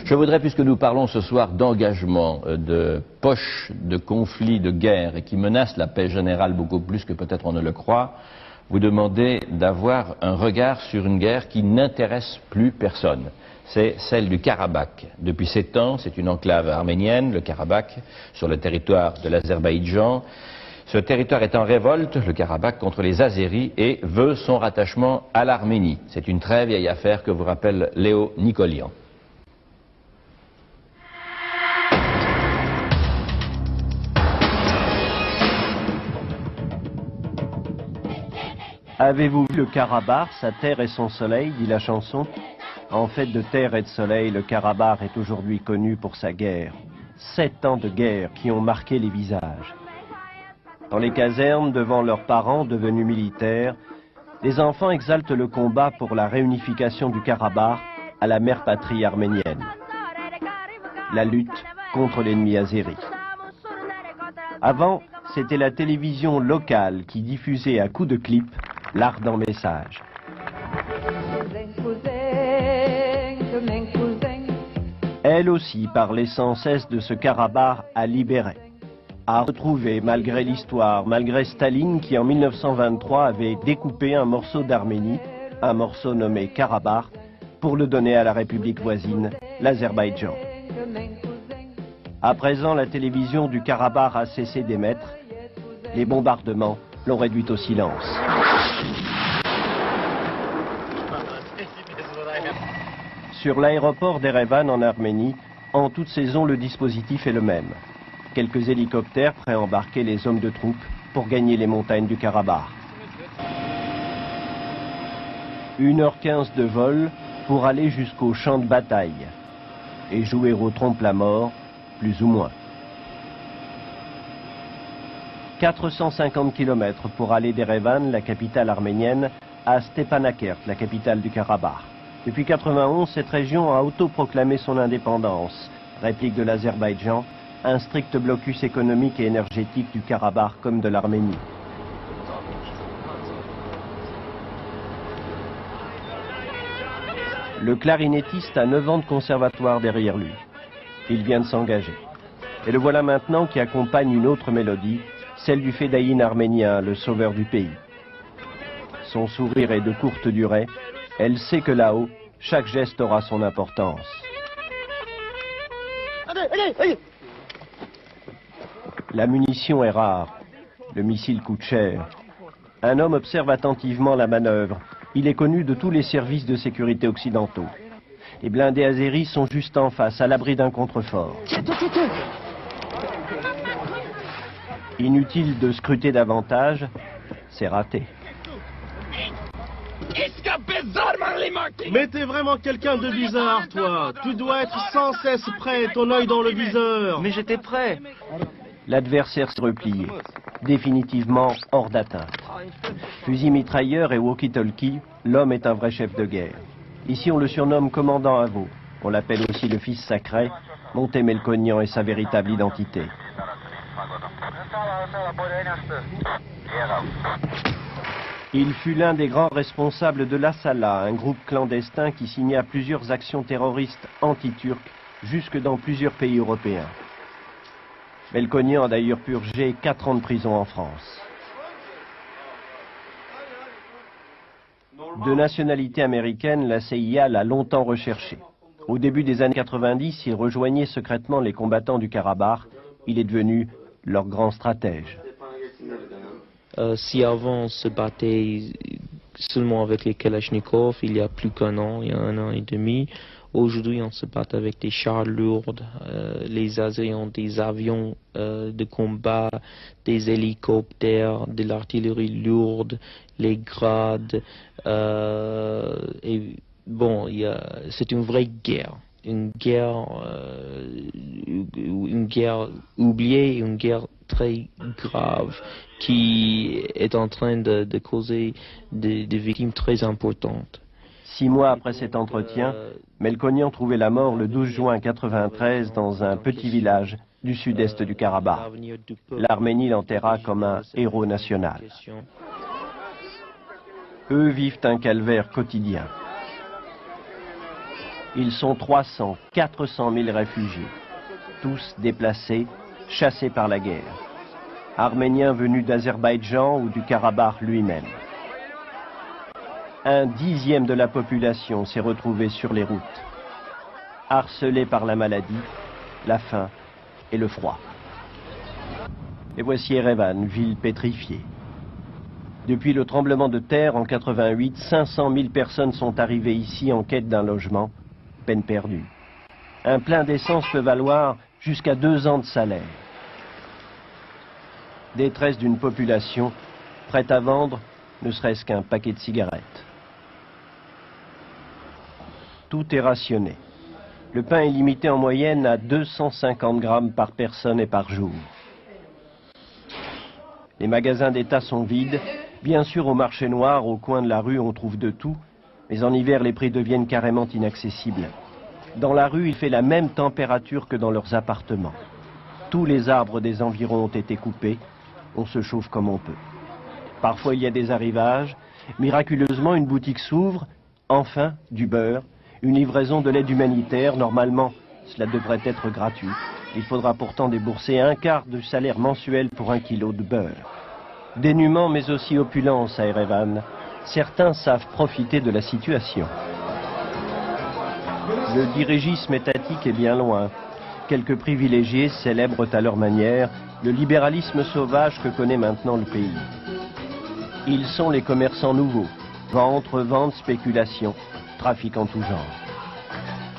Je voudrais, puisque nous parlons ce soir d'engagement, de poche, de conflits, de guerre, et qui menacent la paix générale beaucoup plus que peut-être on ne le croit, vous demander d'avoir un regard sur une guerre qui n'intéresse plus personne. C'est celle du Karabakh. Depuis 7 ans, c'est une enclave arménienne, le Karabakh, sur le territoire de l'Azerbaïdjan. Ce territoire est en révolte, le Karabakh, contre les Azéris et veut son rattachement à l'Arménie. C'est une très vieille affaire que vous rappelle Léo Nicolian. Avez-vous vu le Karabakh, sa terre et son soleil, dit la chanson? En fait de terre et de soleil, le Karabakh est aujourd'hui connu pour sa guerre. 7 ans de guerre qui ont marqué les visages. Dans les casernes, devant leurs parents devenus militaires, les enfants exaltent le combat pour la réunification du Karabakh à la mère patrie arménienne. La lutte contre l'ennemi azéri. Avant, c'était la télévision locale qui diffusait à coups de clip l'ardent message. Elle aussi parlait sans cesse de ce Karabakh à libérer, à retrouver malgré l'histoire, malgré Staline qui en 1923 avait découpé un morceau d'Arménie, un morceau nommé Karabakh, pour le donner à la République voisine, l'Azerbaïdjan. À présent, la télévision du Karabakh a cessé d'émettre. Les bombardements l'ont réduite au silence. Sur l'aéroport d'Erevan en Arménie, en toute saison, le dispositif est le même. Quelques hélicoptères prêts à embarquer les hommes de troupe pour gagner les montagnes du Karabakh. 1h15 de vol pour aller jusqu'au champ de bataille et jouer au trompe-la-mort, plus ou moins. 450 km pour aller d'Erevan, la capitale arménienne, à Stepanakert, la capitale du Karabakh. Depuis 1991, cette région a autoproclamé son indépendance, réplique de l'Azerbaïdjan, un strict blocus économique et énergétique du Karabakh comme de l'Arménie. Le clarinettiste a 9 ans de conservatoire derrière lui. Il vient de s'engager. Et le voilà maintenant qui accompagne une autre mélodie, celle du fédayeen arménien, le sauveur du pays. Son sourire est de courte durée. Elle sait que là-haut, chaque geste aura son importance. La munition est rare. Le missile coûte cher. Un homme observe attentivement la manœuvre. Il est connu de tous les services de sécurité occidentaux. Les blindés azéris sont juste en face, à l'abri d'un contrefort. Inutile de scruter davantage, c'est raté. Mais t'es vraiment quelqu'un de bizarre, toi. Tu dois être sans cesse prêt, ton œil dans le viseur. Mais j'étais prêt. L'adversaire s'est replié, définitivement hors d'atteinte. Fusil mitrailleur et walkie-talkie, l'homme est un vrai chef de guerre. Ici on le surnomme commandant à veau. On l'appelle aussi le fils sacré. Monté Melkonian est sa véritable identité. Il fut l'un des grands responsables de l'Assala, un groupe clandestin qui signa plusieurs actions terroristes anti-turques jusque dans plusieurs pays européens. Melkonian a d'ailleurs purgé 4 ans de prison en France. De nationalité américaine, la CIA l'a longtemps recherché. Au début des années 90, il rejoignait secrètement les combattants du Karabakh. Il est devenu leur grand stratège. Si avant on se battait seulement avec les Kalachnikov, il y a plus qu'un an, il y a 1 an et demi, aujourd'hui on se bat avec des chars lourds, les Azéris ont des avions de combat, des hélicoptères, de l'artillerie lourde, les grades, et bon, c'est une vraie guerre. Une guerre oubliée, une guerre très grave qui est en train de causer des victimes très importantes. 6 mois après cet entretien, Melkonian trouvait la mort le 12 juin 1993 dans un petit village du sud-est du Karabakh. L'Arménie l'enterra comme un héros national. Eux vivent un calvaire quotidien. Ils sont 300, 400 000 réfugiés, tous déplacés, chassés par la guerre. Arméniens venus d'Azerbaïdjan ou du Karabakh lui-même. 1/10 de la population s'est retrouvée sur les routes, harcelée par la maladie, la faim et le froid. Et voici Erevan, ville pétrifiée. Depuis le tremblement de terre en 88, 500 000 personnes sont arrivées ici en quête d'un logement, peine perdue. Un plein d'essence peut valoir jusqu'à 2 ans de salaire. Détresse d'une population prête à vendre ne serait-ce qu'un paquet de cigarettes. Tout est rationné. Le pain est limité en moyenne à 250 grammes par personne et par jour. Les magasins d'État sont vides. Bien sûr, au marché noir, au coin de la rue, on trouve de tout. Mais en hiver, les prix deviennent carrément inaccessibles. Dans la rue, il fait la même température que dans leurs appartements. Tous les arbres des environs ont été coupés. On se chauffe comme on peut. Parfois, il y a des arrivages. Miraculeusement, une boutique s'ouvre. Enfin, du beurre. Une livraison de l'aide humanitaire. Normalement, cela devrait être gratuit. Il faudra pourtant débourser 1/4 du salaire mensuel pour 1 kilo de beurre. Dénuement mais aussi opulence à Erevan. Certains savent profiter de la situation. Le dirigisme étatique est bien loin. Quelques privilégiés célèbrent à leur manière le libéralisme sauvage que connaît maintenant le pays. Ils sont les commerçants nouveaux. Vente, revente, spéculation, trafic en tout genre.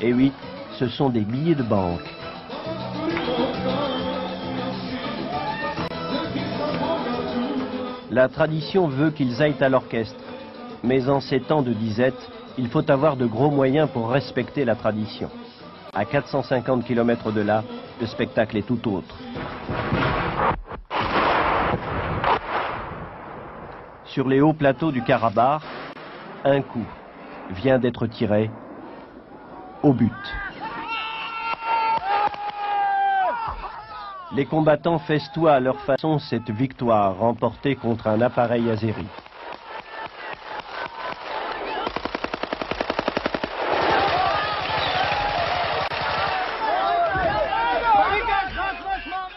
Et oui, ce sont des billets de banque. La tradition veut qu'ils aillent à l'orchestre. Mais en ces temps de disette, il faut avoir de gros moyens pour respecter la tradition. À 450 km de là, le spectacle est tout autre. Sur les hauts plateaux du Karabakh, un coup vient d'être tiré au but. Les combattants festoient à leur façon cette victoire remportée contre un appareil azéri.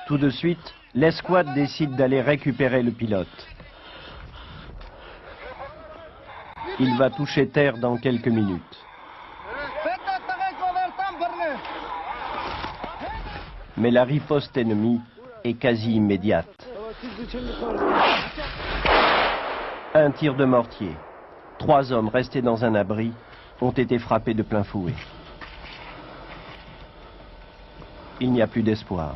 Tout de suite, l'escouade décide d'aller récupérer le pilote. Il va toucher terre dans quelques minutes. Mais la riposte ennemie est quasi immédiate. Un tir de mortier. 3 hommes restés dans un abri ont été frappés de plein fouet. Il n'y a plus d'espoir.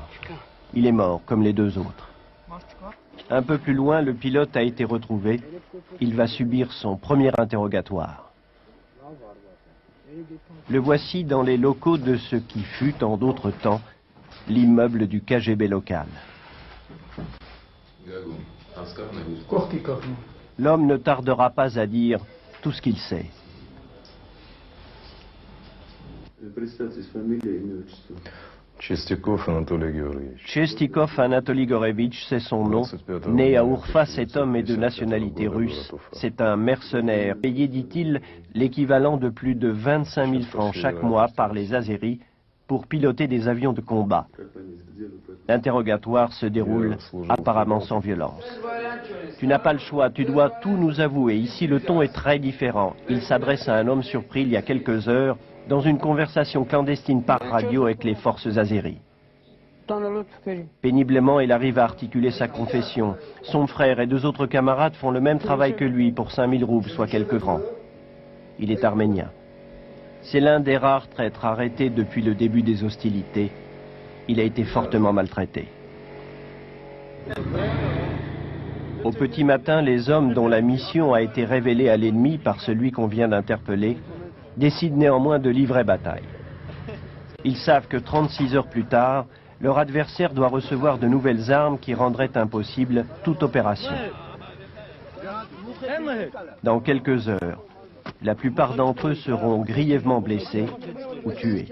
Il est mort comme les 2 autres. Un peu plus loin, le pilote a été retrouvé. Il va subir son premier interrogatoire. Le voici dans les locaux de ce qui fut, en d'autres temps, l'immeuble du KGB local. L'homme ne tardera pas à dire tout ce qu'il sait. Chestikov Anatoly Georgievitch. Chestikov Anatoly Georgievitch, c'est son nom. Né à Urfa, cet homme est de nationalité russe. C'est un mercenaire, payé, dit-il, l'équivalent de plus de 25 000 francs chaque mois par les Azéris pour piloter des avions de combat. L'interrogatoire se déroule apparemment sans violence. Tu n'as pas le choix, tu dois tout nous avouer. Ici, le ton est très différent. Il s'adresse à un homme surpris il y a quelques heures dans une conversation clandestine par radio avec les forces azéries. Péniblement, il arrive à articuler sa confession. Son frère et 2 autres camarades font le même travail que lui pour 5 000 roubles, soit quelques francs. Il est arménien. C'est l'un des rares traîtres arrêtés depuis le début des hostilités. Il a été fortement maltraité. Au petit matin, les hommes dont la mission a été révélée à l'ennemi par celui qu'on vient d'interpeller décident néanmoins de livrer bataille. Ils savent que 36 heures plus tard, leur adversaire doit recevoir de nouvelles armes qui rendraient impossible toute opération. Dans quelques heures, la plupart d'entre eux seront grièvement blessés ou tués.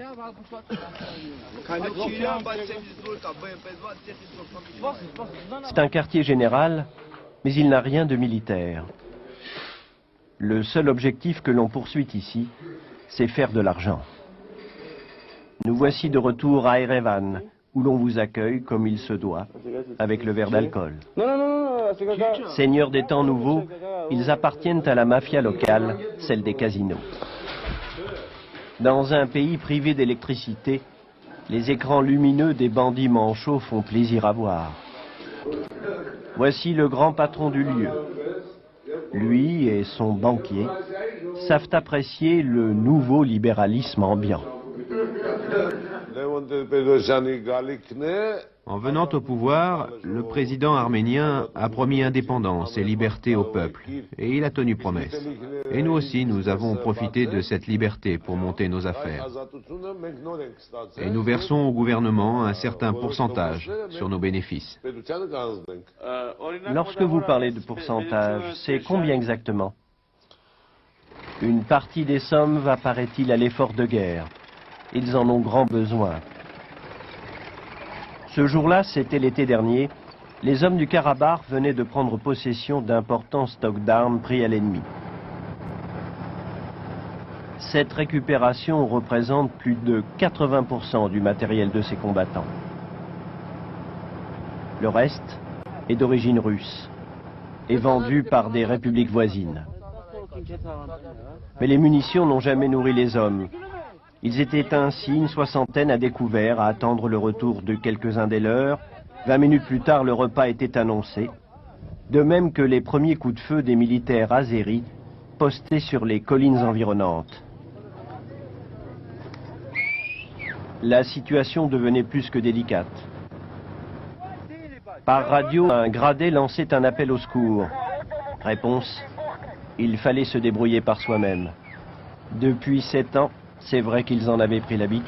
C'est un quartier général, mais il n'a rien de militaire. Le seul objectif que l'on poursuit ici, c'est faire de l'argent. Nous voici de retour à Erevan, où l'on vous accueille comme il se doit, avec le verre d'alcool. Seigneurs des temps nouveaux, ils appartiennent à la mafia locale, celle des casinos. Dans un pays privé d'électricité, les écrans lumineux des bandits manchots font plaisir à voir. Voici le grand patron du lieu. Lui et son banquier savent apprécier le nouveau libéralisme ambiant. En venant au pouvoir, le président arménien a promis indépendance et liberté au peuple, et il a tenu promesse. Et nous aussi, nous avons profité de cette liberté pour monter nos affaires. Et nous versons au gouvernement un certain pourcentage sur nos bénéfices. Lorsque vous parlez de pourcentage, c'est combien exactement? Une partie des sommes va, paraît-il, à l'effort de guerre. Ils en ont grand besoin. Ce jour-là, c'était l'été dernier, les hommes du Karabakh venaient de prendre possession d'importants stocks d'armes pris à l'ennemi. Cette récupération représente plus de 80% du matériel de ces combattants. Le reste est d'origine russe et vendu par des républiques voisines. Mais les munitions n'ont jamais nourri les hommes. Ils étaient ainsi une soixantaine à découvert à attendre le retour de quelques-uns des leurs. 20 minutes plus tard, le repas était annoncé. De même que les premiers coups de feu des militaires azéris postés sur les collines environnantes. La situation devenait plus que délicate. Par radio, un gradé lançait un appel au secours. Réponse, il fallait se débrouiller par soi-même. Depuis 7 ans, c'est vrai qu'ils en avaient pris l'habitude.